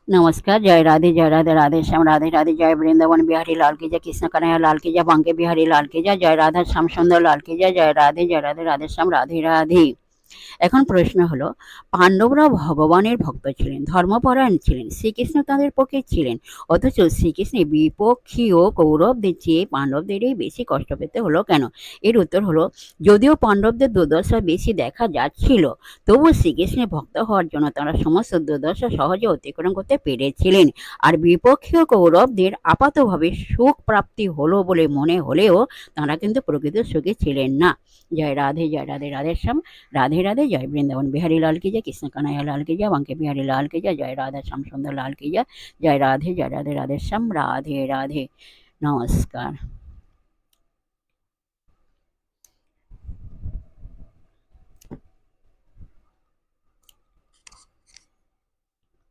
नमस्कार, जय राधे राधे श्याम राधे राधे, जय वृंदावन बिहारी लाल की जय, कृष्ण कन्हैया लाल की जय, बांके बिहारी लाल की जय राधा श्याम सुंदर लाल की जय राधे राधे श्याम राधे राधे। এখন প্রশ্ন হলো, পাণ্ডবরা ভগবানের ভক্ত ছিলেন, ধর্মপরায়ণ ছিলেন, শ্রীকৃষ্ণ তাদের পক্ষে ছিলেন, অথচ শ্রীকৃষ্ণের বিপক্ষীয় কৌরবদের চেয়ে পাণ্ডবদেরই বেশি কষ্ট পেতে হলো কেন? এর উত্তর হলো, যদিও পাণ্ডবদের দুর্দশা বেশি দেখা যাচ্ছিল, তবু শ্রীকৃষ্ণের ভক্ত হওয়ার জন্য তারা সমস্ত দুর্দশা সহজে অতিক্রম করতে পেরেছিলেন। আর বিপক্ষীয় কৌরবদের আপাতভাবে সুখ প্রাপ্তি হলো বলে মনে হলেও তারা কিন্তু প্রকৃত সুখী ছিলেন না। জয় রাধে রাধে শ্যাম राधे राधे, जय वृंदावन बिहारी लाल की जय, कृष्ण कन्हैया लाल की जय, बांके बिहारी लाल की जय राधा श्याम सुंदर लाल की जय राधे राधे श्याम राधे राधे। नमस्कार।